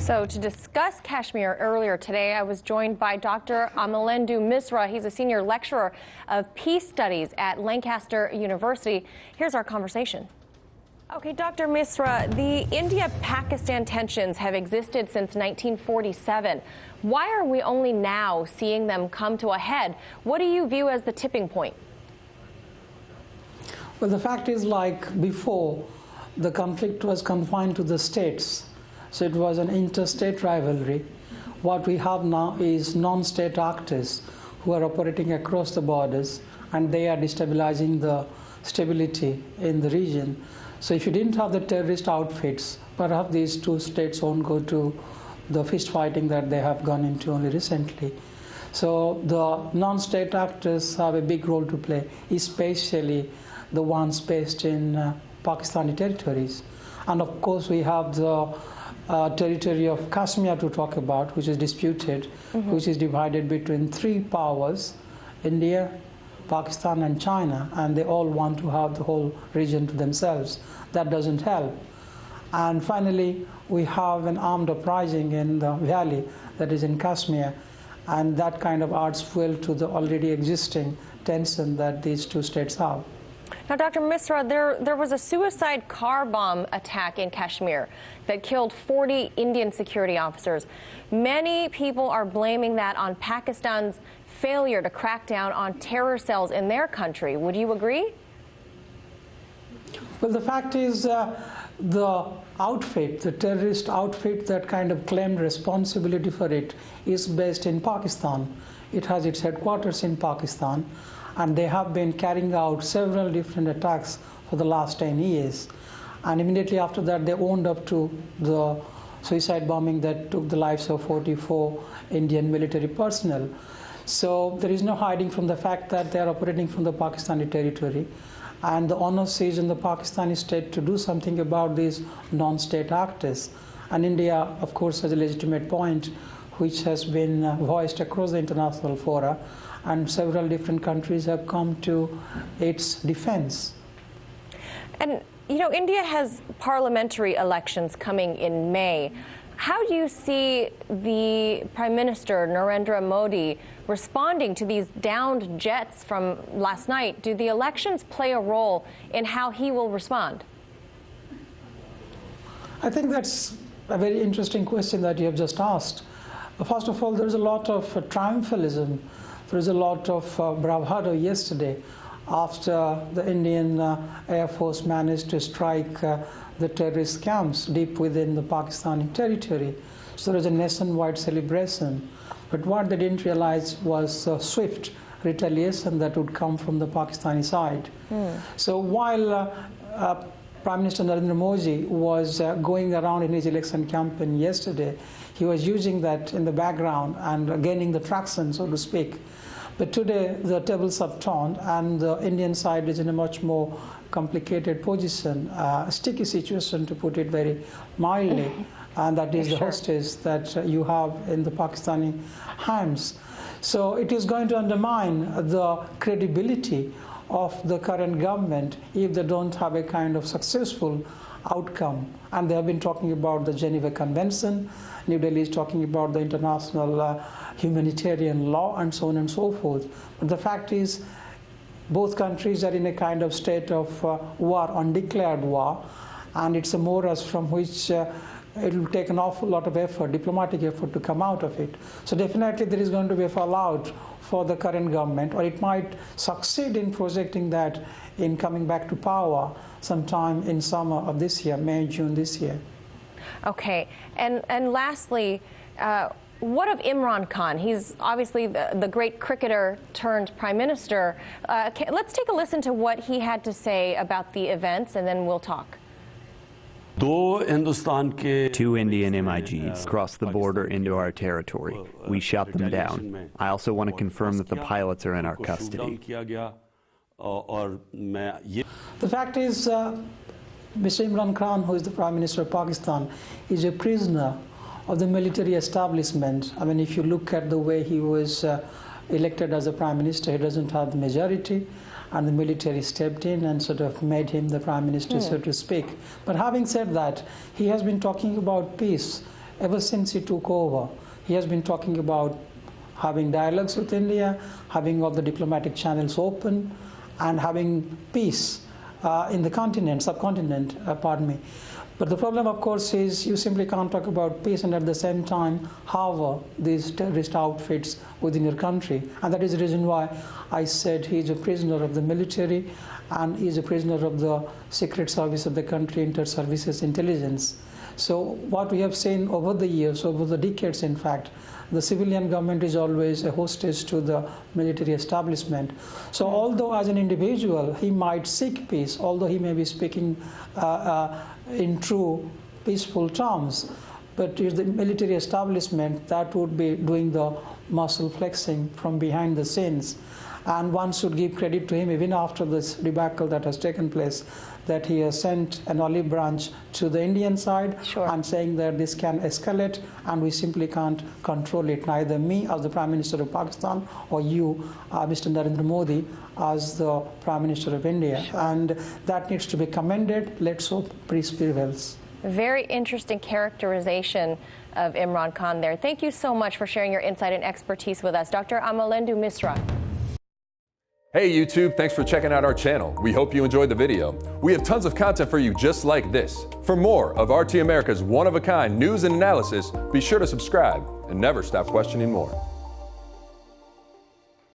So to discuss Kashmir earlier today, I was joined by Dr. Amalendu Misra. He's a senior lecturer of peace studies at Lancaster University. Here's our conversation. Okay, Dr. Misra, the India-Pakistan tensions have existed since 1947. Why are we only now seeing them come to a head? What do you view as the tipping point? Well, the fact is, like before, the conflict was confined to the states. So it was an interstate rivalry. What we have now is non-state actors who are operating across the borders, and they are destabilizing the stability in the region. So if you didn't have the terrorist outfits, perhaps these two states won't go to the fist fighting that they have gone into only recently. So the non-state actors have a big role to play, especially the ones based in Pakistani territories. And of course we have the territory of Kashmir to talk about, which is disputed, which is divided between three powers, India, Pakistan and China, and they all want to have the whole region to themselves. That doesn't help. And finally, we have an armed uprising in the valley that is in Kashmir, and that kind of adds fuel to the already existing tension that these two states have. Now, Dr. Misra, there was a suicide car bomb attack in Kashmir that killed 40 Indian security officers. Many people are blaming that on Pakistan's failure to crack down on terror cells in their country. Would you agree? Well, the fact is the outfit, the terrorist outfit that kind of claimed responsibility for it is based in Pakistan. It has its headquarters in Pakistan, and they have been carrying out several different attacks for the last 10 years. And immediately after that, they owned up to the suicide bombing that took the lives of 44 Indian military personnel. So there is no hiding from the fact that they are operating from the Pakistani territory. And the onus is on the Pakistani state to do something about these non-state actors. And India, of course, has a legitimate point, which has been voiced across the international fora, and several different countries have come to its defense. And, you know, India has parliamentary elections coming in May. How do you see the Prime Minister, Narendra Modi, responding to these downed jets from last night? Do the elections play a role in how he will respond? I think that's a very interesting question that you have just asked. First of all, there's a lot of triumphalism. There's a lot of bravado yesterday after the Indian Air Force managed to strike the terrorist camps deep within the Pakistani territory. So there's a nationwide celebration. But what they didn't realize was swift retaliation that would come from the Pakistani side. So while Prime Minister Narendra Modi was going around in his election campaign yesterday, he was using that in the background and gaining the traction, so to speak. But today the tables have turned, and the Indian side is in a much more complicated position, a sticky situation, to put it very mildly, and that is the hostage that you have in the Pakistani hands. So it is going to undermine the credibility of the current government if they don't have a kind of successful outcome. And they have been talking about the Geneva Convention, New Delhi is talking about the international humanitarian law, and so on and so forth. But the fact is, both countries are in a kind of state of war, undeclared war, and it's a morass from which it will take an awful lot of effort, diplomatic effort, to come out of it. So definitely there is going to be a fallout for the current government, or it might succeed in projecting that in coming back to power sometime in summer of this year, May, June this year. Okay, and lastly, what of Imran Khan? He's obviously the great cricketer turned prime minister. Let's take a listen to what he had to say about the events, and then we'll talk. Two Indian MiGs crossed the border into our territory. We shot them down. I also want to confirm that the pilots are in our custody. The fact is, Mr. Imran Khan, who is the Prime Minister of Pakistan, is a prisoner of the military establishment. I mean, if you look at the way he was elected as a Prime Minister, he doesn't have the majority, and the military stepped in and sort of made him the Prime Minister, so to speak. But having said that, he has been talking about peace ever since he took over, he has been talking about having dialogues with India, having all the diplomatic channels open, and having peace in the subcontinent. But the problem, of course, is you simply can't talk about peace and at the same time harbor these terrorist outfits within your country. And that is the reason why I said he's a prisoner of the military and he's a prisoner of the secret service of the country, inter-services intelligence. So what we have seen over the years, over the decades in fact, the civilian government is always a hostage to the military establishment. So although as an individual he might seek peace, although he may be speaking in true peaceful terms, but it's the military establishment that would be doing the muscle flexing from behind the scenes. And one should give credit to him even after this debacle that has taken place, that he has sent an olive branch to the Indian side and saying that this can escalate and we simply can't control it, neither me as the Prime Minister of Pakistan or you, Mr. Narendra Modi, as the Prime Minister of India. And that needs to be commended. Let's hope peace prevails. Very interesting characterization of Imran Khan there. Thank you so much for sharing your insight and expertise with us. Dr. Amalendu Misra. Hey YouTube, thanks for checking out our channel. We hope you enjoyed the video. We have tons of content for you just like this. For more of RT America's one-of-a-kind news and analysis, be sure to subscribe and never stop questioning more.